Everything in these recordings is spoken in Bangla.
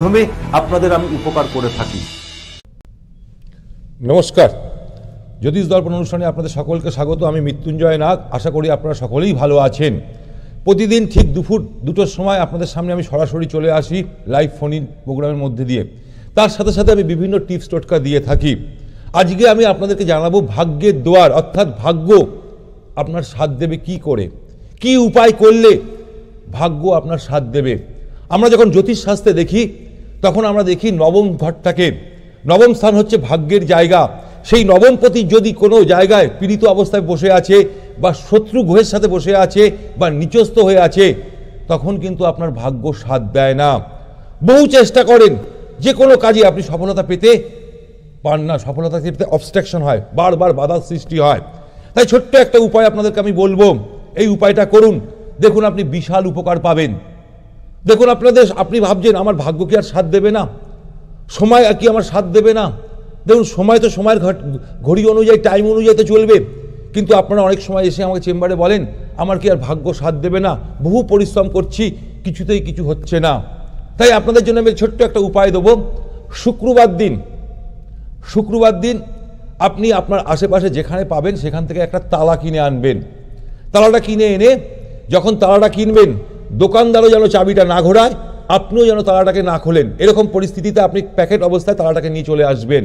মাধ্যমে আপনাদের আমি উপকার করে থাকি। নমস্কার, জ্যোতিষ দর্পণ অনুষ্ঠানে আপনাদের সকলকে স্বাগত। আমি মৃত্যুঞ্জয় নাগ। আশা করি আপনারা সকলেই ভালো আছেন। প্রতিদিন ঠিক দুপুর 2টোর সময় আপনাদের সামনে আমি সরাসরি চলে আসি লাইভ ফোন ইন প্রোগ্রামের মধ্যে দিয়ে। তার সাথে সাথে আমি বিভিন্ন টিপস টোটকা দিয়ে থাকি। আজকে আমি আপনাদেরকে জানাবো ভাগ্যের দোয়ার অর্থাৎ ভাগ্য আপনার সাথ দেবে কি করে, কি উপায় করলে ভাগ্য আপনার সাথ দেবে। আমরা যখন জ্যোতিষশাস্ত্রে দেখি তখন আমরা দেখি নবম ঘরটাকে, নবম স্থান হচ্ছে ভাগ্যের জায়গা। সেই নবমপতি যদি কোনো জায়গায় পীড়িত অবস্থায় বসে আছে বা শত্রু গ্রহের সাথে বসে আছে বা নিচস্থ হয়ে আছে, তখন কিন্তু আপনার ভাগ্য সাথ দেয় না। বহু চেষ্টা করেন, যে কোনো কাজে আপনি সফলতা পেতে পান না, সফলতা পেতে অবস্ট্রাকশন হয়, বারবার বাধার সৃষ্টি হয়। তাই ছোট্ট একটা উপায় আপনাদেরকে আমি বলবো, এই উপায়টা করুন, দেখুন আপনি বিশাল উপকার পাবেন। দেখুন আপনি ভাবছেন আমার ভাগ্য কি আর সাথ দেবে না, সময় আর কি আমার সাথ দেবে না। দেখুন সময় তো সময়ের ঘড়ি অনুযায়ী, টাইম অনুযায়ী তো চলবে, কিন্তু আপনারা অনেক সময় এসে আমাকে চেম্বারে বলেন আমার কি আর ভাগ্য সাথ দেবে না, বহু পরিশ্রম করছি কিছুতেই কিছু হচ্ছে না। তাই আপনাদের জন্য আমি ছোট্ট একটা উপায় দেবো। শুক্রবার দিন আপনি আপনার আশেপাশে যেখানে পাবেন সেখান থেকে একটা তালা কিনে আনবেন। তালাটা কিনে এনে যখন তালাটা কিনবেন, দোকানদারও যেন চাবিটা না ঘোরায়, আপনিও যেন তালাটাকে না খোলেন, এরকম পরিস্থিতিতে আপনি প্যাকেট অবস্থায় তালাটাকে নিয়ে চলে আসবেন।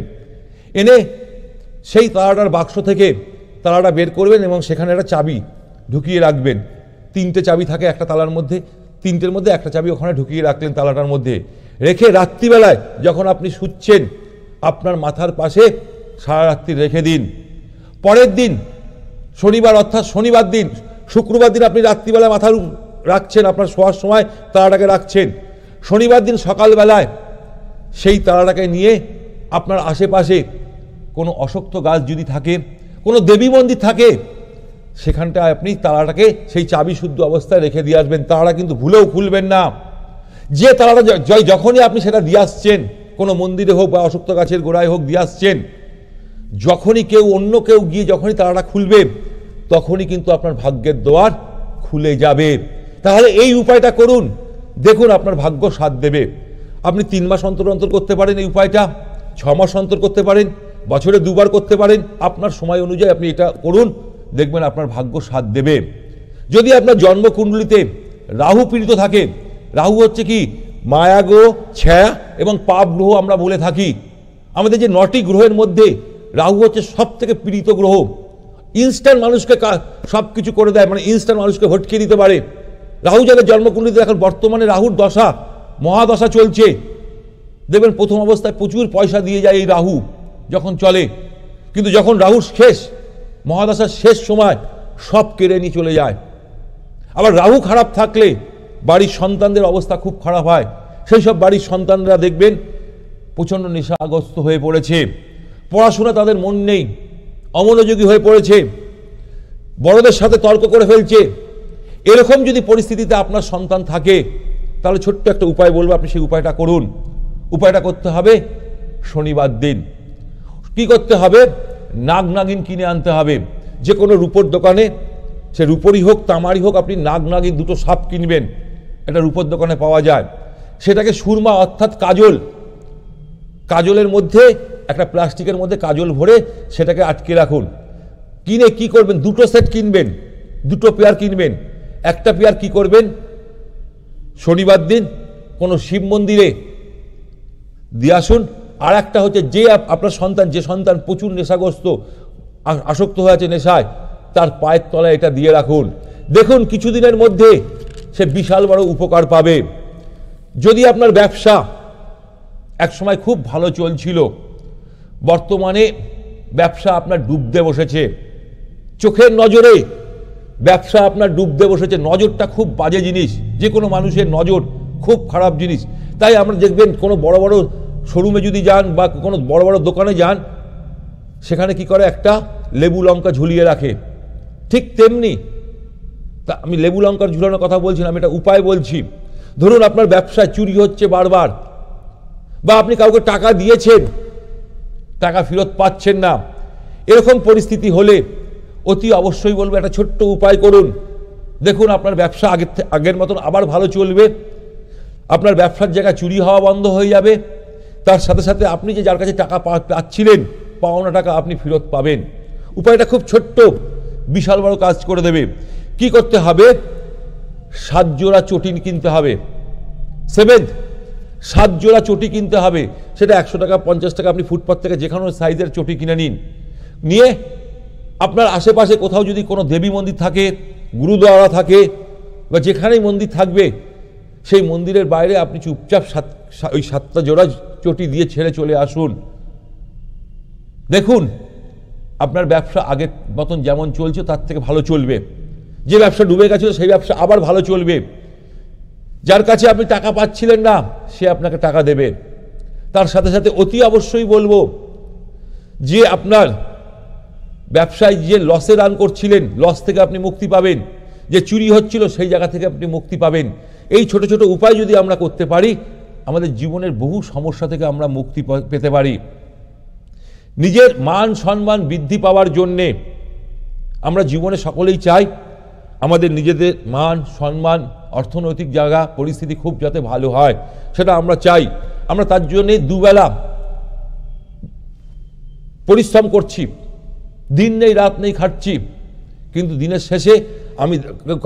এনে সেই তালাটার বাক্স থেকে তালাটা বের করবেন এবং সেখানে একটা চাবি ঢুকিয়ে রাখবেন। 3টে চাবি থাকে একটা তালার মধ্যে, 3টের মধ্যে একটা চাবি ওখানে ঢুকিয়ে রাখলেন তালাটার মধ্যে। রেখে রাত্রিবেলায় যখন আপনি শুচ্ছেন আপনার মাথার পাশে সারা রাত্রি রেখে দিন। পরের দিন শনিবার, অর্থাৎ শনিবার দিন, শুক্রবার দিন আপনি রাত্রিবেলায় মাথার রাখছেন, আপনার শোয়ার সময় তালাটাকে রাখছেন। শনিবার দিন সকালবেলায় সেই তালাটাকে নিয়ে আপনার আশেপাশে কোনো অশক্ত গাছ যদি থাকে, কোনো দেবী মন্দির থাকে, সেখানটায় আপনি তালাটাকে সেই চাবি শুদ্ধ অবস্থায় রেখে দিয়ে আসবেন। তালাটা কিন্তু ভুলেও খুলবেন না। যে তালাটা যখনই আপনি সেটা দিয়ে আসছেন, কোনো মন্দিরে হোক বা অশক্ত গাছের গোড়ায় হোক দিয়ে আসছেন, যখনই অন্য কেউ গিয়ে যখনই তালাটা খুলবে, তখনই কিন্তু আপনার ভাগ্যের দ্বার খুলে যাবে। তাহলে এই উপায়টা করুন, দেখুন আপনার ভাগ্য সাথ দেবে। আপনি 3 মাস অন্তর অন্তর করতে পারেন এই উপায়টা, 6 মাস অন্তর করতে পারেন, বছরে 2বার করতে পারেন। আপনার সময় অনুযায়ী আপনি এটা করুন, দেখবেন আপনার ভাগ্য সাথ দেবে। যদি আপনার জন্মকুণ্ডলিতে রাহু পীড়িত থাকে, রাহু হচ্ছে কি মায়া গ্রহ, ছায়া এবং পাপ গ্রহ আমরা বলে থাকি। আমাদের যে 9টি গ্রহের মধ্যে রাহু হচ্ছে সব থেকে পীড়িত গ্রহ। ইনস্ট্যান্ট মানুষকে সব কিছু করে দেয়, মানে ইনস্ট্যান্ট মানুষকে ভটকে দিতে পারে। রাহু যাদের জন্মকুণ্ডলিতে এখন বর্তমানে রাহুর দশা, মহাদশা চলছে, দেখবেন প্রথম অবস্থায় প্রচুর পয়সা দিয়ে যায় এই রাহু যখন চলে, কিন্তু যখন রাহুর শেষ, মহাদশার শেষ সময় সব কেড়ে নিয়ে চলে যায়। আবার রাহু খারাপ থাকলে বাড়ির সন্তানদের অবস্থা খুব খারাপ হয়। সেই সব বাড়ির সন্তানরা দেখবেন প্রচণ্ড নেশাগ্রস্ত হয়ে পড়েছে, পড়াশোনা তাদের মন নেই, অমনোযোগী হয়ে পড়েছে, বড়দের সাথে তর্ক করে ফেলছে। এরকম যদি পরিস্থিতিতে আপনার সন্তান থাকে, তাহলে ছোট্ট একটা উপায় বলবো, আপনি সেই উপায়টা করুন। উপায়টা করতে হবে শনিবার দিন। কি করতে হবে? নাগ নাগিন কিনে আনতে হবে। যে কোনো রূপোর দোকানে, সে রূপোরই হোক তামারই হোক, আপনি নাগ নাগিন 2টো সাপ কিনবেন, এটা রূপোর দোকানে পাওয়া যায়। সেটাকে সুরমা অর্থাৎ কাজলের মধ্যে একটা প্লাস্টিকের মধ্যে কাজল ভরে সেটাকে আটকে রাখুন। কিনে কি করবেন? 2টো সেট কিনবেন, 2টো পেয়ার কিনবেন। একটা পেয়ার কি করবেন? শনিবার দিন কোনো শিব মন্দিরে দিয়ে আসুন। আর একটা হচ্ছে যে আপনার সন্তান, যে সন্তান প্রচুর নেশাগ্রস্ত, আসক্ত হয়ে আছে নেশায়, তার পায়ের তলায় এটা দিয়ে রাখুন। দেখুন কিছুদিনের মধ্যে সে বিশাল বড় উপকার পাবে। যদি আপনার ব্যবসা একসময় খুব ভালো চলছিল, বর্তমানে ব্যবসা আপনার ডুবতে বসেছে, চোখের নজরে ব্যবসা আপনার ডুবতে বসেছে। নজরটা খুব বাজে জিনিস, যে কোনো মানুষের নজর খুব খারাপ জিনিস। তাই আমরা দেখবেন কোনো বড় বড় শোরুমে যদি যান বা কোনো বড় বড় দোকানে যান, সেখানে কি করে একটা লেবু লঙ্কা ঝুলিয়ে রাখে। ঠিক তেমনি, তা আমি লেবু লঙ্কার ঝুলানোর কথা বলছি না, আমি এটা উপায় বলছি। ধরুন আপনার ব্যবসায় চুরি হচ্ছে বারবার, বা আপনি কাউকে টাকা দিয়েছেন, টাকা ফেরত পাচ্ছেন না, এরকম পরিস্থিতি হলে অতি অবশ্যই বলবো একটা ছোট্ট উপায় করুন। দেখুন আপনার ব্যবসা আগের মতন আবার ভালো চলবে। আপনার ব্যবসার জায়গায় চুরি হওয়া বন্ধ হয়ে যাবে। তার সাথে সাথে আপনি যে যার কাছে টাকা পাচ্ছিলেন, পাওনা টাকা আপনি ফেরত পাবেন। উপায়টা খুব ছোট্ট, বিশাল বড় কাজ করে দেবে। কি করতে হবে? 7 জোড়া চটি কিনতে হবে। 7 জোড়া চটি কিনতে হবে। সেটা 100 টাকা 50 টাকা, আপনি ফুটপাথ থেকে যে কোনো সাইজের চটি কিনে নিন। নিয়ে আপনার আশেপাশে কোথাও যদি কোনো দেবী মন্দির থাকে, গুরুদ্বারা থাকে, বা যেখানেই মন্দির থাকবে, সেই মন্দিরের বাইরে আপনি চুপচাপ ওই 7টা জোড়া চটি দিয়ে ছেড়ে চলে আসুন। দেখুন আপনার ব্যবসা আগের মতন যেমন চলছে তার থেকে ভালো চলবে। যে ব্যবসা ডুবে গেছিল সেই ব্যবসা আবার ভালো চলবে। যার কাছে আপনি টাকা পাচ্ছিলেন না, সে আপনাকে টাকা দেবে। তার সাথে সাথে অতি অবশ্যই বলবো যে আপনার ব্যবসায় যে লসে রান করছিলেন, লস থেকে আপনি মুক্তি পাবেন। যে চুরি হচ্ছিল সেই জায়গা থেকে আপনি মুক্তি পাবেন। এই ছোট ছোট উপায় যদি আমরা করতে পারি, আমাদের জীবনের বহু সমস্যা থেকে আমরা মুক্তি পেতে পারি। নিজের মান সম্মান বৃদ্ধি পাওয়ার জন্যে আমরা জীবনে সকলেই চাই আমাদের নিজেদের মান সম্মান, অর্থনৈতিক জায়গা পরিস্থিতি খুব যাতে ভালো হয়, সেটা আমরা চাই। আমরা তার জন্যে দুবেলা পরিশ্রম করছি, দিন নেই রাত নেই খাটছি, কিন্তু দিনের শেষে আমি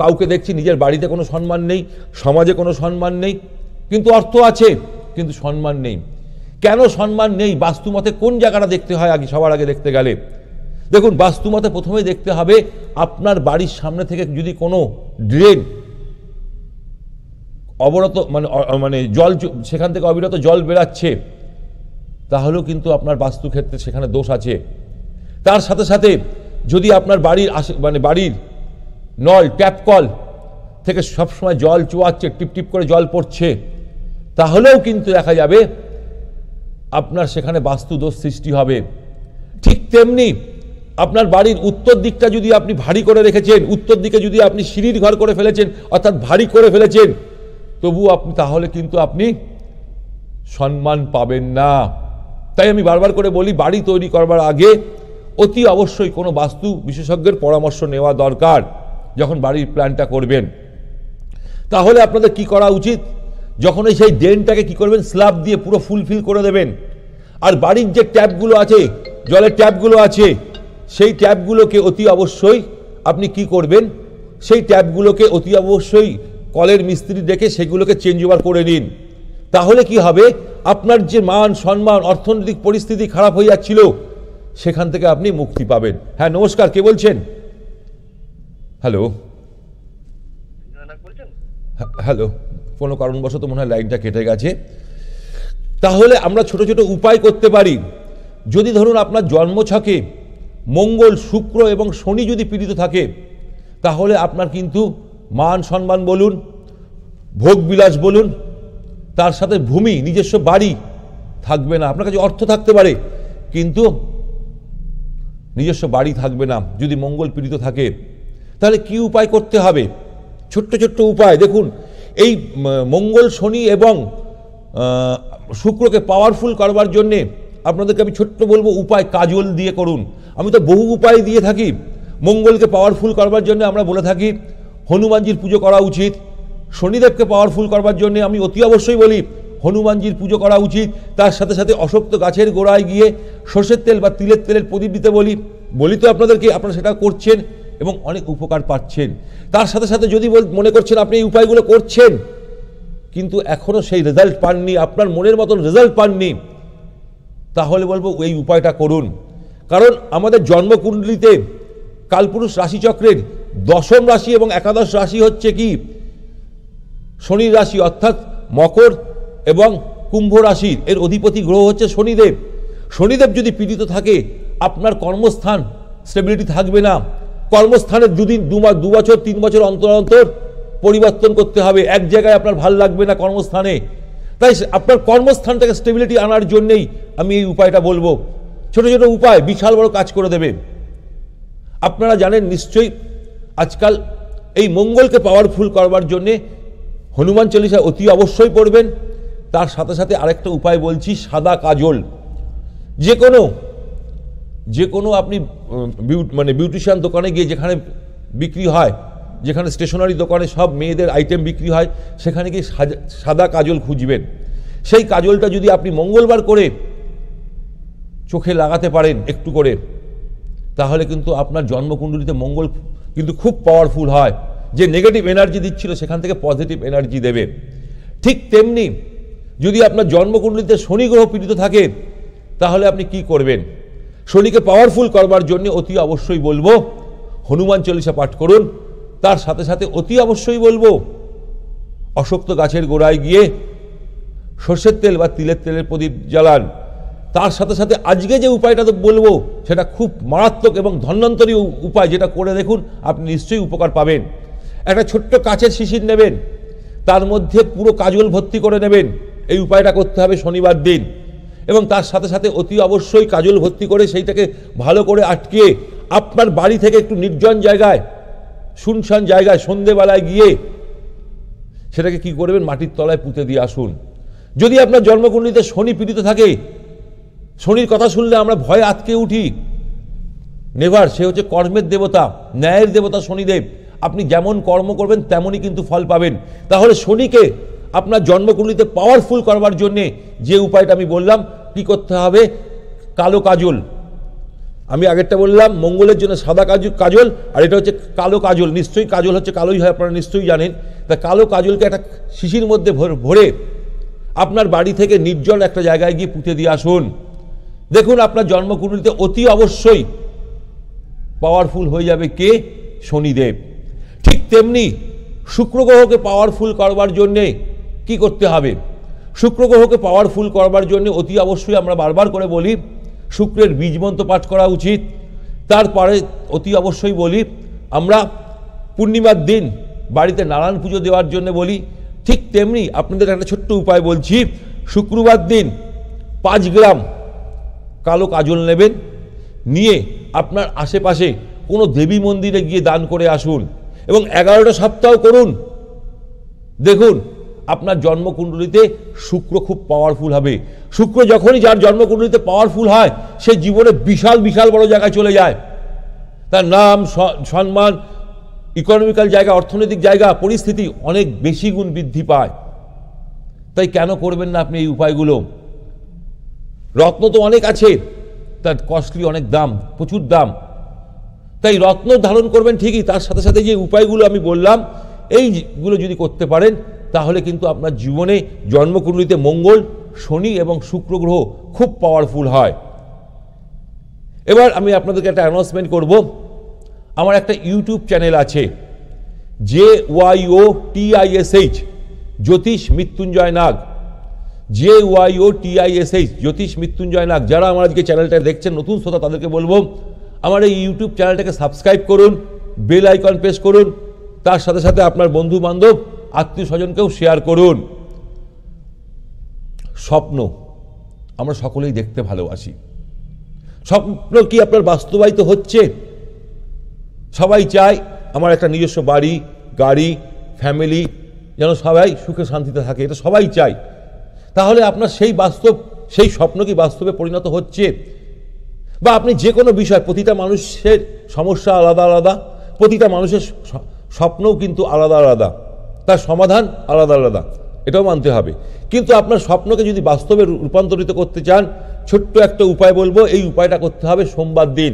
কাউকে দেখছি নিজের বাড়িতে কোনো সম্মান নেই, সমাজে কোনো সম্মান নেই, কিন্তু অর্থ আছে কিন্তু সম্মান নেই। কেন সম্মান নেই? বাস্তুমতে কোন জায়গাটা দেখতে হয় আগে? সবার আগে দেখতে গেলে দেখুন, বাস্তুমতে প্রথমেই দেখতে হবে আপনার বাড়ির সামনে থেকে যদি কোনো ড্রেন অবরত মানে জল, সেখান থেকে অবিরত জল বেরাচ্ছে, তাহলেও কিন্তু আপনার বাস্তুক্ষেত্রে সেখানে দোষ আছে। তার সাথে সাথে যদি আপনার বাড়ির বাড়ির নল, ট্যাপ কল থেকে সবসময় জল চুয়াচ্ছে, টিপ টিপ করে জল পড়ছে, তাহলেও কিন্তু দেখা যাবে আপনার সেখানে বাস্তু দোষ সৃষ্টি হবে। ঠিক তেমনি আপনার বাড়ির উত্তর দিকটা যদি আপনি ভারী করে রেখেছেন, উত্তর দিকে যদি আপনি সিঁড়ির ঘর করে ফেলেছেন, অর্থাৎ ভারী করে ফেলেছেন, তবু আপনি তাহলে কিন্তু আপনি সম্মান পাবেন না। তাই আমি বারবার করে বলি, বাড়ি তৈরি করবার আগে অতি অবশ্যই কোনো বাস্তু বিশেষজ্ঞের পরামর্শ নেওয়া দরকার। যখন বাড়ির প্ল্যানটা করবেন, তাহলে আপনাদের কি করা উচিত? যখনই সেই ড্রেনটাকে কি করবেন, স্ল্যাব দিয়ে পুরো ফুলফিল করে দেবেন। আর বাড়ির যে ট্যাপগুলো আছে, জলের ট্যাপগুলো আছে, সেই ট্যাপগুলোকে অতি অবশ্যই আপনি কি করবেন, সেই ট্যাপগুলোকে অতি অবশ্যই কলের মিস্ত্রি ডেকে সেগুলোকে চেঞ্জ ওভার করে নিন। তাহলে কি হবে, আপনার যে মান সম্মান, অর্থনৈতিক পরিস্থিতি খারাপ হয়ে যাচ্ছিল, সেখান থেকে আপনি মুক্তি পাবেন। হ্যাঁ নমস্কার, কে বলছেন? হ্যালো হ্যালো, কোনো কারণবশত মনে হয় লাইনটা কেটে গেছে। তাহলে আমরা ছোট ছোট উপায় করতে পারি। যদি ধরুন আপনার জন্মছকে মঙ্গল, শুক্র এবং শনি যদি পীড়িত থাকে, তাহলে আপনার কিন্তু মান সম্মান বলুন, ভোগ বিলাস বলুন, তার সাথে ভূমি, নিজস্ব বাড়ি থাকবে না। আপনার কাছে অর্থ থাকতে পারে কিন্তু নিজস্ব বাড়ি থাকবে না যদি মঙ্গল পীড়িত থাকে। তাহলে কি উপায় করতে হবে? ছোট্ট ছোট্ট উপায় দেখুন। এই মঙ্গল, শনি এবং শুক্রকে পাওয়ারফুল করবার জন্যে আপনাদেরকে আমি ছোট্ট বলবো উপায়, কাজল দিয়ে করুন। আমি তো বহু উপায় দিয়ে থাকি। মঙ্গলকে পাওয়ারফুল করবার জন্য আমরা বলে থাকি হনুমানজির পুজো করা উচিত। শনিদেবকে পাওয়ারফুল করবার জন্য আমি অতি অবশ্যই বলি হনুমানজির পুজো করা উচিত। তার সাথে সাথে অশক্ত গাছের গোড়ায় গিয়ে সর্ষের তেল বা তিলের তেলের প্রদীপ দিতে বলি তো আপনাদেরকে, আপনারা সেটা করছেন এবং অনেক উপকার পাচ্ছেন। তার সাথে সাথে যদি মনে করছেন আপনি এই উপায়গুলো করছেন কিন্তু এখনও সেই রেজাল্ট পাননি, আপনার মনের মতন রেজাল্ট পাননি, তাহলে বলবো এই উপায়টা করুন। কারণ আমাদের জন্মকুণ্ডলিতে কালপুরুষ রাশিচক্রের 10ম রাশি এবং একাদশ রাশি হচ্ছে কি শনির রাশি, অর্থাৎ মকর এবং কুম্ভ রাশির এর অধিপতি গ্রহ হচ্ছে শনিদেব। শনিদেব যদি পীড়িত থাকে, আপনার কর্মস্থান স্টেবিলিটি থাকবে না। কর্মস্থানের 2 বছর 3 বছর অন্তর অন্তর পরিবর্তন করতে হবে। এক জায়গায় আপনার ভাল লাগবে না কর্মস্থানে। তাই আপনার কর্মস্থানটাকে স্টেবিলিটি আনার জন্যেই আমি এই উপায়টা বলবো। ছোট ছোট উপায় বিশাল বড় কাজ করে দেবে। আপনারা জানেন নিশ্চয়ই আজকাল এই মঙ্গলকে পাওয়ারফুল করবার জন্যে হনুমান চল্লিশা অতি অবশ্যই পড়বেন। তার সাথে সাথে আরেকটা উপায় বলছি, সাদা কাজল। যে কোনো আপনি বিউটিশিয়ান দোকানে গিয়ে যেখানে বিক্রি হয় যেখানে স্টেশনারি দোকানে সব মেয়েদের আইটেম বিক্রি হয়, সেখানে গিয়ে সাদা কাজল খুঁজবেন। সেই কাজলটা যদি আপনি মঙ্গলবার করে চোখে লাগাতে পারেন একটু করে, তাহলে কিন্তু আপনার জন্মকুণ্ডলিতে মঙ্গল কিন্তু খুব পাওয়ারফুল হয়। যে নেগেটিভ এনার্জি দিচ্ছিল সেখান থেকে পজিটিভ এনার্জি দেবে। ঠিক তেমনি যদি আপনার জন্মকুণ্ডলিতে শনি গ্রহ পীড়িত থাকে, তাহলে আপনি কি করবেন? শনিকে পাওয়ারফুল করবার জন্য অতি অবশ্যই বলবো হনুমান চল্লিশা পাঠ করুন। তার সাথে সাথে অতি অবশ্যই বলবো অশক্ত গাছের গোড়ায় গিয়ে সর্ষের তেল বা তিলের তেলের প্রদীপ জ্বালান। তার সাথে সাথে আজকে যে উপায়টা তো বলবো সেটা খুব মারাত্মক এবং ধন্বন্তরী উপায়, যেটা করে দেখুন আপনি নিশ্চয়ই উপকার পাবেন। একটা ছোট্ট কাচের শিশির নেবেন, তার মধ্যে পুরো কাজল ভর্তি করে নেবেন। এই উপায়টা করতে হবে শনিবার দিন। এবং তার সাথে সাথে অতি অবশ্যই কাজল ভর্তি করে সেইটাকে ভালো করে আটকিয়ে আপনার বাড়ি থেকে একটু নির্জন জায়গায়, শুনশান জায়গায় সন্ধেবেলায় গিয়ে সেটাকে কি করবেন? মাটির তলায় পুঁতে দিয়ে আসুন। যদি আপনার জন্মকুণ্ডলিতে শনি পীড়িত থাকে, শনির কথা শুনলে আমরা ভয়ে আটকে উঠি, নেভার। সে হচ্ছে কর্মের দেবতা, ন্যায়ের দেবতা শনিদেব। আপনি যেমন কর্ম করবেন তেমনই কিন্তু ফল পাবেন। তাহলে শনিকে আপনার জন্মকুণ্ডলিতে পাওয়ারফুল করবার জন্যে যে উপায়টা আমি বললাম, কি করতে হবে? কালো কাজল। আমি আগেরটা বললাম মঙ্গলের জন্য সাদা কাজল, আর এটা হচ্ছে কালো কাজল। নিশ্চয়ই কাজল হচ্ছে কালোই হয়, আপনারা নিশ্চয়ই জানেন। তা কালো কাজলকে একটা শিশির মধ্যে ভরে আপনার বাড়ি থেকে নির্জন একটা জায়গায় গিয়ে পুঁতে দিয়ে আসুন। দেখুন আপনার জন্মকুণ্ডলিতে অতি অবশ্যই পাওয়ারফুল হয়ে যাবে কে? শনিদেব। ঠিক তেমনি শুক্র গ্রহকে পাওয়ারফুল করবার জন্যে কি করতে হবে? শুক্র গ্রহকে পাওয়ারফুল করবার জন্য অতি অবশ্যই আমরা বারবার করে বলি শুক্রের বীজ মন্ত্র পাঠ করা উচিত। তারপরে অতি অবশ্যই বলি আমরা পূর্ণিমার দিন বাড়িতে নারায়ণ পুজো দেওয়ার জন্য বলি। ঠিক তেমনি আপনাদের একটা ছোট্ট উপায় বলছি, শুক্রবার দিন 5 গ্রাম কালো কাজল নেবেন, নিয়ে আপনার আশেপাশে কোনো দেবী মন্দিরে গিয়ে দান করে আসুন এবং 11টা সপ্তাহ করুন। দেখুন আপনার জন্মকুণ্ডলিতে শুক্র খুব পাওয়ারফুল হবে। শুক্র যখনই যার জন্মকুণ্ডলিতে পাওয়ারফুল হয়, সে জীবনে বিশাল বিশাল বড় জায়গায় চলে যায়। তার নাম, সম্মান, ইকোনমিক্যাল জায়গা, অর্থনৈতিক জায়গা, পরিস্থিতি অনেক বেশি গুণ বৃদ্ধি পায়। তাই কেন করবেন না আপনি এই উপায়গুলো? রত্ন তো অনেক আছে, তার কস্টলি অনেক দাম, প্রচুর দাম। তাই রত্ন ধারণ করবেন ঠিকই, তার সাথে সাথে যে উপায়গুলো আমি বললাম এইগুলো যদি করতে পারেন, তাহলে কিন্তু আপনার জীবনে জন্মকুণ্ডলিতে মঙ্গল, শনি এবং শুক্র গ্রহ খুব পাওয়ারফুল হয়। এবার আমি আপনাদেরকে একটা অ্যানাউন্সমেন্ট করব। আমার একটা ইউটিউব চ্যানেল আছে, JYOTISH জ্যোতিষ মৃত্যুঞ্জয় নাগ, JYOTISH জ্যোতিষ মৃত্যুঞ্জয় নাগ। যারা আমার আজকে চ্যানেলটা দেখছেন নতুন শ্রোতা, তাদেরকে বলবো আমার এই ইউটিউব চ্যানেলটাকে সাবস্ক্রাইব করুন, বেল আইকন প্রেস করুন। তার সাথে সাথে আপনার বন্ধু বান্ধব, আত্মীয় স্বজনকেও শেয়ার করুন। স্বপ্ন আমরা সকলেই দেখতে ভালোবাসি। স্বপ্ন কি আপনার বাস্তবায়িত হচ্ছে? সবাই চায় আমার একটা নিজস্ব বাড়ি, গাড়ি, ফ্যামিলি, যেন সবাই সুখে শান্তিতে থাকে, এটা সবাই চায়। তাহলে আপনার সেই স্বপ্ন কি বাস্তবে পরিণত হচ্ছে? বা আপনি যে কোনো বিষয়, প্রতিটা মানুষের সমস্যা আলাদা আলাদা, প্রতিটা মানুষের স্বপ্নও কিন্তু আলাদা আলাদা, তার সমাধান আলাদা আলাদা, এটাও মানতে হবে। কিন্তু আপনার স্বপ্নকে যদি বাস্তবে রূপান্তরিত করতে চান, ছোট্ট একটা উপায় বলবো। এই উপায়টা করতে হবে সোমবার দিন।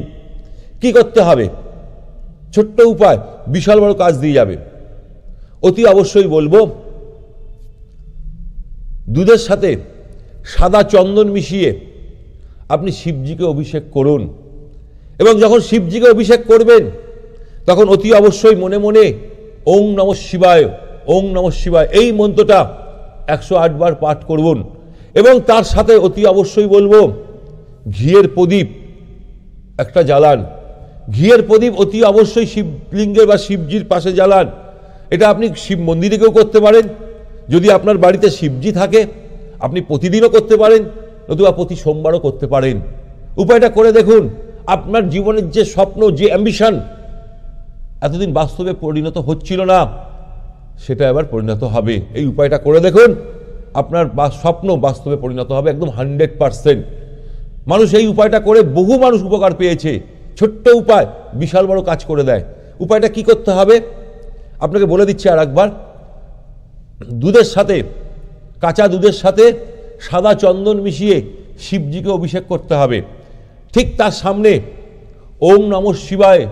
কি করতে হবে? ছোট্ট উপায়, বিশাল বড় কাজ দিয়ে যাবে। অতি অবশ্যই বলবো দুধের সাথে সাদা চন্দন মিশিয়ে আপনি শিবজিকে অভিষেক করুন। এবং যখন শিবজিকে অভিষেক করবেন, তখন অতি অবশ্যই মনে মনে ওং নমঃ শিবায়, ওং নমঃ শিবায় এই মন্ত্রটা 108 বার পাঠ করুন। এবং তার সাথে অতি অবশ্যই বলবো ঘিয়ের প্রদীপ একটা জ্বালান। ঘিয়ের প্রদীপ অতি অবশ্যই শিবলিঙ্গের বা শিবজির পাশে জ্বালান। এটা আপনি শিব মন্দিরে গিয়েও করতে পারেন। যদি আপনার বাড়িতে শিবজি থাকে আপনি প্রতিদিনও করতে পারেন, নতুবা প্রতি সোমবারও করতে পারেন। উপায়টা করে দেখুন, আপনার জীবনের যে স্বপ্ন, যে অ্যাম্বিশন এতদিন বাস্তবে পরিণত হচ্ছিল না, সেটা এবার পরিণত হবে। এই উপায়টা করে দেখুন, আপনার স্বপ্ন বাস্তবে পরিণত হবে একদম 100%। মানুষ এই উপায়টা করে বহু মানুষ উপকার পেয়েছে। ছোট্ট উপায় বিশাল বড় কাজ করে দেয়। উপায়টা কি করতে হবে? আপনাকে বলে দিচ্ছি আর একবার, দুধের সাথে, কাঁচা দুধের সাথে সাদা চন্দন মিশিয়ে শিবজিকে অভিষেক করতে হবে। ঠিক তার সামনে ওম নমঃ শিবায়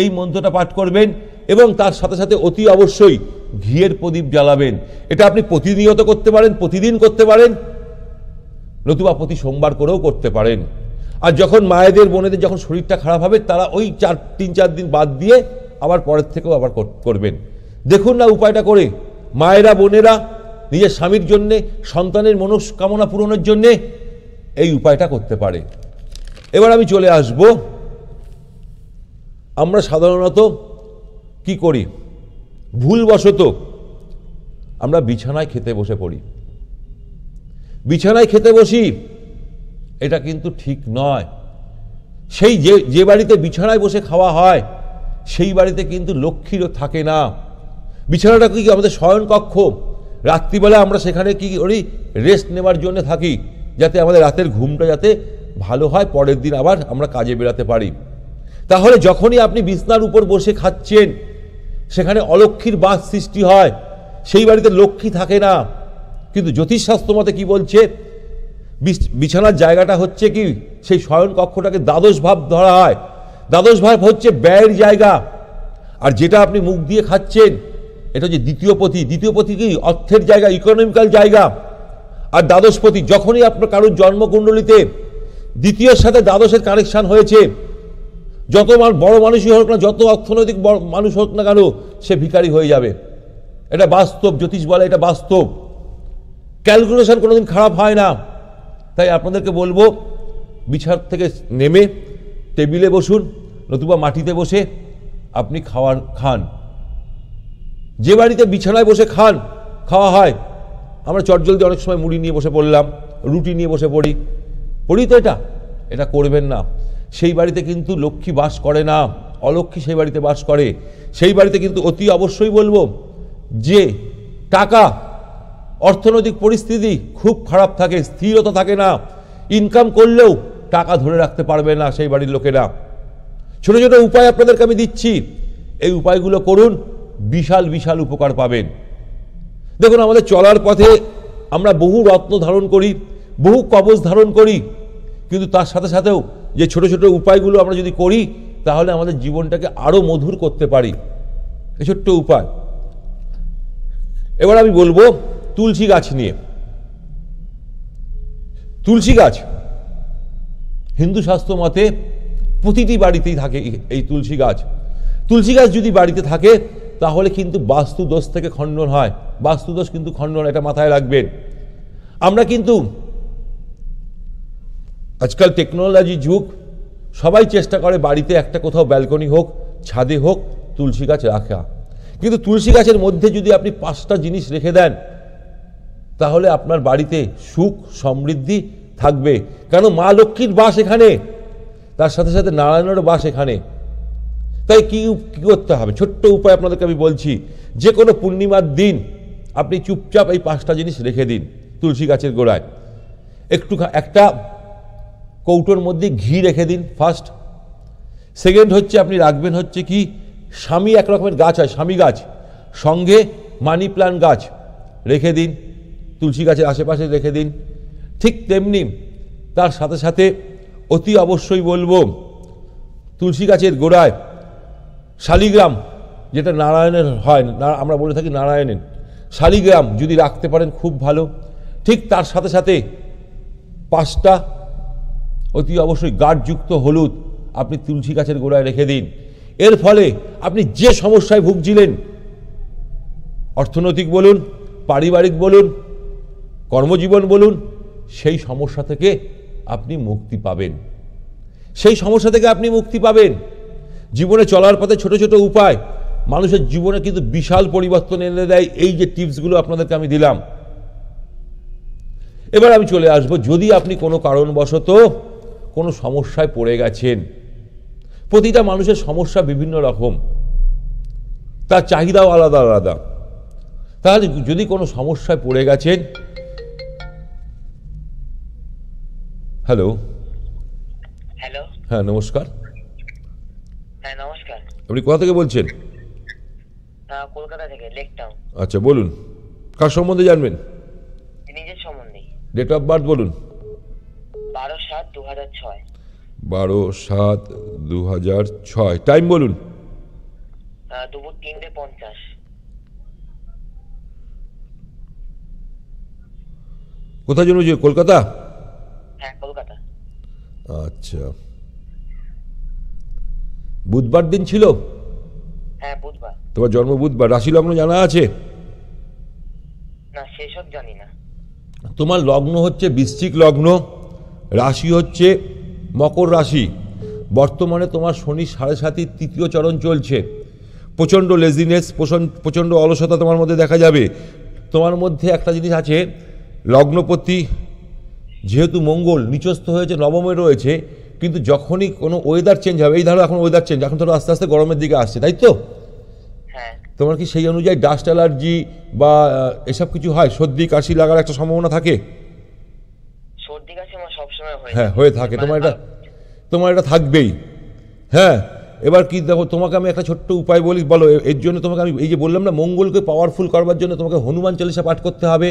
এই মন্ত্রটা পাঠ করবেন এবং তার সাথে সাথে অতি অবশ্যই ঘিয়ের প্রদীপ জ্বালাবেন। এটা আপনি প্রতিনিয়ত করতে পারেন, প্রতিদিন করতে পারেন, নতুবা প্রতি সোমবার করেও করতে পারেন। আর যখন মায়েদের বোনেদের যখন শরীরটা খারাপ হবে তারা ওই 3-4 দিন বাদ দিয়ে আবার পরের থেকেও আবার করবেন। দেখুন না উপায়টা করে, মায়েরা বোনেরা নিজের স্বামীর জন্যে, সন্তানের মনস্কামনা পূরণের জন্যে এই উপায়টা করতে পারে। এবার আমি চলে আসব, আমরা সাধারণত কি করি, ভুলবশত আমরা বিছানায় খেতে বসে পড়ি। বিছানায় খেতে বসি, এটা কিন্তু ঠিক নয়। সেই যে বাড়িতে বিছানায় বসে খাওয়া হয় সেই বাড়িতে কিন্তু লক্ষ্মীরও থাকে না। বিছানাটা কি আমাদের শয়ন কক্ষ, রাত্রিবেলা আমরা সেখানে কি করি, রেস্ট নেওয়ার জন্য থাকি, যাতে আমাদের রাতের ঘুমটা যাতে ভালো হয়, পরের দিন আবার আমরা কাজে বেরাতে পারি। তাহলে যখনই আপনি বিছনার উপর বসে খাচ্ছেন সেখানে অলক্ষ্মীর বাস সৃষ্টি হয়, সেই বাড়িতে লক্ষ্মী থাকে না। কিন্তু জ্যোতিষশাস্ত্র মতে কি বলছে, বিছানার জায়গাটা হচ্ছে কি, সেই শয়ন কক্ষটাকে দ্বাদশ ভাব ধরা হয়। দ্বাদশ ভাব হচ্ছে ব্যয়ের জায়গা, আর যেটা আপনি মুখ দিয়ে খাচ্ছেন এটা হচ্ছে দ্বিতীয় পতি। দ্বিতীয় পতি কি, অর্থের জায়গা, ইকোনমিক্যাল জায়গা। আর দ্বাদশপতি, যখনই আপনার কারোর জন্মকুণ্ডলিতে দ্বিতীয়ের সাথে দ্বাদশের কানেকশন হয়েছে, যত বড় মানুষই হোক না, যত অর্থনৈতিক মানুষ হোক না কেন, সে ভিখারি হয়ে যাবে। এটা বাস্তব, জ্যোতিষ বলে এটা বাস্তব। ক্যালকুলেশন কোনোদিন খারাপ হয় না। তাই আপনাদেরকে বলবো, বিছানা থেকে নেমে টেবিলে বসুন, নতুবা মাটিতে বসে আপনি খান। যে বাড়িতে বিছানায় বসে খাওয়া হয়, আমরা চটজলদি অনেক সময় মুড়ি নিয়ে বসে পড়লাম, রুটি নিয়ে বসে পড়ি তো, এটা করবেন না। সেই বাড়িতে কিন্তু লক্ষ্মী বাস করে না, অলক্ষ্মী সেই বাড়িতে বাস করে। সেই বাড়িতে কিন্তু অতি অবশ্যই বলবো যে টাকা, অর্থনৈতিক পরিস্থিতি খুব খারাপ থাকে, স্থিরতা থাকে না, ইনকাম করলেও টাকা ধরে রাখতে পারবে না সেই বাড়ির লোকেরা। ছোট ছোট উপায় আপনাদেরকে আমি দিচ্ছি, এই উপায়গুলো করুন, বিশাল বিশাল উপকার পাবেন। দেখুন, আমাদের চলার পথে আমরা বহু রত্ন ধারণ করি, বহু কবচ ধারণ করি, কিন্তু তার সাথে সাথেও যে ছোট ছোট উপায়গুলো আমরা যদি করি তাহলে আমাদের জীবনটাকে আরো মধুর করতে পারি। এই ছোট্ট উপায়। এবার আমি বলবো তুলসী গাছ নিয়ে। তুলসী গাছ হিন্দু শাস্ত্র মতে প্রতিটি বাড়িতেই থাকে এই তুলসী গাছ। তুলসী গাছ যদি বাড়িতে থাকে তাহলে কিন্তু বাস্তু দোষ থেকে খণ্ডন হয়। বাস্তু দোষ কিন্তু খণ্ডন, এটা মাথায় রাখবেন। আমরা কিন্তু আজকাল টেকনোলজি যুগ, সবাই চেষ্টা করে বাড়িতে একটা কোথাও ব্যালকনি হোক, ছাদে হোক, তুলসী গাছ রাখা। কিন্তু তুলসী গাছের মধ্যে যদি আপনি 5টা জিনিস রেখে দেন তাহলে আপনার বাড়িতে সুখ সমৃদ্ধি থাকবে। কেন, মা লক্ষ্মীর বাস এখানে, তার সাথে সাথে নারায়ণেরও বাস এখানে। তাই কি করতে হবে, ছোট্ট উপায় আপনাদেরকে আমি বলছি। যে কোনো পূর্ণিমার দিন আপনি চুপচাপ এই 5টা জিনিস রেখে দিন তুলসী গাছের গোড়ায়। একটা কৌটোর মধ্যে ঘি রেখে দিন ফার্স্ট। সেকেন্ড হচ্ছে আপনি রাখবেন হচ্ছে কি, স্বামী এক রকমের গাছ হয়, স্বামী গাছ, সঙ্গে মানি প্ল্যান্ট গাছ রেখে দিন, তুলসী গাছের আশেপাশে রেখে দিন। ঠিক তেমনি তার সাথে সাথে অতি অবশ্যই বলবো তুলসী গাছের গোড়ায় শালিগ্রাম, যেটা নারায়ণের হয়, আমরা বলে থাকি নারায়ণের, শালিগ্রাম যদি রাখতে পারেন খুব ভালো। ঠিক তার সাথে সাথে 5টা অতি অবশ্যই গাঢ়যুক্ত হলুদ আপনি তুলসী গাছের গোড়ায় রেখে দিন। এর ফলে আপনি যে সমস্যায় ভুগছিলেন, অর্থনৈতিক বলুন, পারিবারিক বলুন, কর্মজীবন বলুন, সেই সমস্যা থেকে আপনি মুক্তি পাবেন। সেই সমস্যা থেকে আপনি মুক্তি পাবেন। জীবনে চলার পথে ছোট ছোট উপায় মানুষের জীবনে কিন্তু বিশাল পরিবর্তন এনে দেয়। এই যে টিপসগুলো আপনাদেরকে আমি দিলাম। এবার আমি চলে আসবো, যদি আপনি কোনো কারণবশত কোনো সমস্যায় পড়ে গেছেন, প্রতিটা মানুষের সমস্যা বিভিন্ন রকম, তার চাহিদাও আলাদা আলাদা। তাহলে যদি কোনো সমস্যায় পড়ে গেছেন, হ্যালো হ্যালো, হ্যাঁ নমস্কার, হ্যাঁ নমস্কার। আপনি কোথা থেকে বলছেন? কলকাতা থেকে লেক টাউন। আচ্ছা বলুন, কার সম্বন্ধে জানবেন? নিজের সম্বন্ধে। ডেট অফ বার্থ বলুন। 12/7/2006। 12/7/2006। টাইম বলুন। দুপুর 3:50। কোথায় জন্য যে কলকাতা? হ্যাঁ কলকাতা। আচ্ছা, বুধবার দিন ছিল? হ্যাঁ বুধবার। তোমার জন্ম বুধবার। রাশি লগ্ন জানা আছে? না সেসব জানি না। তোমার লগ্ন হচ্ছে বৃশ্চিক লগ্ন, রাশি হচ্ছে মকর রাশি। বর্তমানে তোমার শনি 7.5 তৃতীয় চরণ চলছে। প্রচণ্ড লেজিনেস, প্রচণ্ড অলসতা তোমার মধ্যে দেখা যাবে। তোমার মধ্যে একটা জিনিস আছে, লগ্নপতি যেহেতু মঙ্গল নিচস্থ হয়েছে, নবমে রয়েছে, কিন্তু যখনই কোনো ওয়েদার চেঞ্জ হবে, এই ধরো এখন ওয়েদার চেঞ্জ, এখন ধরো আস্তে আস্তে গরমের দিকে আসছে, তাই তো? হ্যাঁ। তোমার কি সেই অনুযায়ী ডাস্ট অ্যালার্জি বা এসব কিছু হয়? সর্দি কাশি লাগার একটা সম্ভাবনা থাকে? সর্দি কাশি আমার সবসময় হয়। হ্যাঁ হয়ে থাকে, তোমার এটা থাকবেই। হ্যাঁ, এবার কি দেখো, তোমাকে আমি একটা ছোট্ট উপায় বলি, বলো। এর জন্য তোমাকে আমি এই যে বললাম না, মঙ্গলকে পাওয়ারফুল করবার জন্য তোমাকে হনুমান চালিসা পাঠ করতে হবে।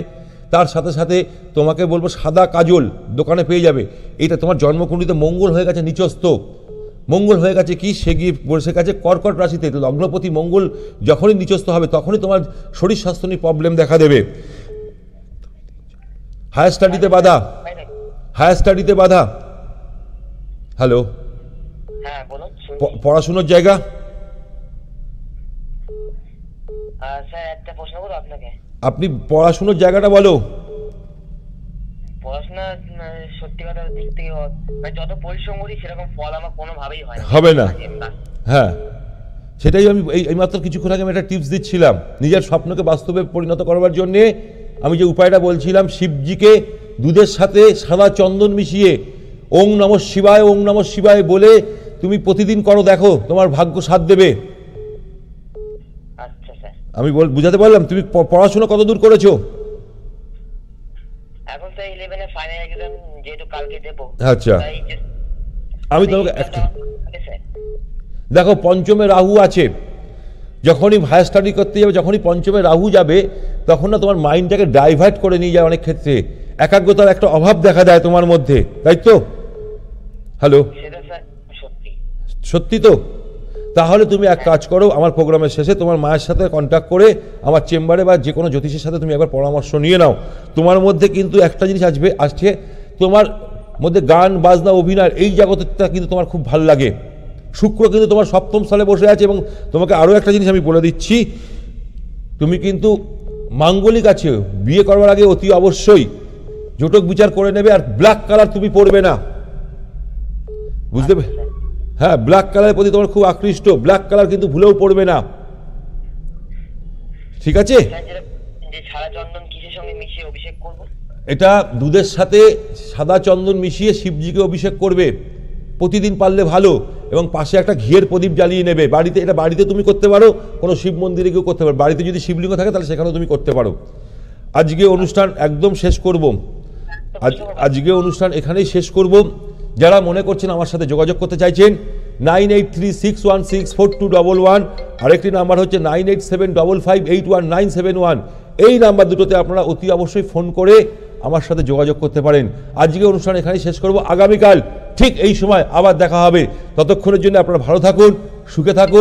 তার সাথে সাথে তোমাকে বলবো সাদা কাজল দোকানে পেয়ে যাবে। এটা তোমার জন্মকুণ্ডলিতে মঙ্গল হয়ে গেছে নিচস্থ। মঙ্গল হয়ে গেছে কি, সে গিয়ে বসে গেছে কর্কট রাশিতে। লগ্নপতি মঙ্গল যখনই নিচস্থ হবে তখনই তোমার শরীর স্বাস্থ্য নিয়ে প্রবলেম দেখা দেবে। হায়ার স্টাডিতে বাধা, হায়ার স্টাডিতে বাধা। হ্যালো, হ্যাঁ বলুন। পড়াশুনোর জায়গা? স্যার একটা প্রশ্ন করব আপনাকে। আপনি পড়াশুনোর জায়গাটা বলো। পড়াশোনা সত্যি কথা দিক থেকে যত পরিশ্রম করি সেরকম ফল আমার কোনোভাবেই হয় না। হবে না। হ্যাঁ, সেটাই আমি এইমাত্র কিছুক্ষণ আগে আমি একটা টিপস দিচ্ছিলাম। নিজের স্বপ্নকে বাস্তবে পরিণত করবার জন্যে আমি যে উপায়টা বলছিলাম, শিবজিকে দুধের সাথে সাদা চন্দন মিশিয়ে ওং নমঃ শিবায়, ওং নমঃ শিবায় বলে তুমি প্রতিদিন করো, দেখো তোমার ভাগ্য সাথ দেবে। আচ্ছা স্যার। আমি বুঝাতে পারলাম? তুমি পড়াশোনা কত দূর করেছো? এখন তো 11 এর ফাইনাল এক্সাম যেহেতু কালকে দেব। আচ্ছা, আমি তোমাকে দেখো, পঞ্চমে রাহু আছে। যখনই হায়ার স্টাডি করতে যাবে, যখনই পঞ্চমে রাহু যাবে, তখন না তোমার মাইন্ডটাকে ডাইভার্ট করে নিয়ে যায় অনেক ক্ষেত্রে। একাগ্রতার একটা অভাব দেখা দেয় তোমার মধ্যে, তাই তো? হ্যালো, সত্যি তো? তাহলে তুমি এক কাজ করো, আমার প্রোগ্রামের শেষে তোমার মায়ের সাথে কন্ট্যাক্ট করে আমার চেম্বারে বা যে কোনো জ্যোতিষের সাথে তুমি একবার পরামর্শ নিয়ে নাও। তোমার মধ্যে কিন্তু একটা জিনিস আসছে, তোমার মধ্যে গান বাজনা অভিনয় এই জগৎটা কিন্তু তোমার খুব ভালো লাগে। শুক্র কিন্তু তোমার সপ্তম স্থলে বসে আছে। এবং তোমাকে আরও একটা জিনিস আমি বলে দিচ্ছি, তুমি কিন্তু মাঙ্গলিক আছে, বিয়ে করবার আগে অতি অবশ্যই জটক বিচার করে নেবে। আর ব্ল্যাক কালার তুমি পরবে না, বুঝতে পেরে? হ্যাঁ, ব্ল্যাক কালারের প্রতি তোমার খুব আকৃষ্ট। ব্ল্যাক কালার কিন্তু ভুলেও পড়বে না, ঠিক আছে? এটা দুধের সাথে সাদা চন্দন মিশিয়ে শিবজিকে অভিষেক করবে প্রতিদিন, পারলে ভালো। এবং পাশে একটা ঘিয়ের প্রদীপ জ্বালিয়ে নেবে বাড়িতে। এটা বাড়িতে তুমি করতে পারো, কোনো শিব মন্দিরে গিয়েও করতে পারো। বাড়িতে যদি শিবলিঙ্গ থাকে তাহলে সেখানেও তুমি করতে পারো। আজকে অনুষ্ঠান একদম শেষ করব। আজকে অনুষ্ঠান এখানেই শেষ করব। যারা মনে করছেন আমার সাথে যোগাযোগ করতে চাইছেন, 9836164211, আরেকটি নাম্বার হচ্ছে 9875581971। এই নাম্বার দুটোতে আপনারা অতি অবশ্যই ফোন করে আমার সাথে যোগাযোগ করতে পারেন। আজকে অনুষ্ঠান এখানেই শেষ করব। আগামীকাল ঠিক এই সময় আবার দেখা হবে। ততক্ষণের জন্য আপনারা ভালো থাকুন, সুখে থাকুন।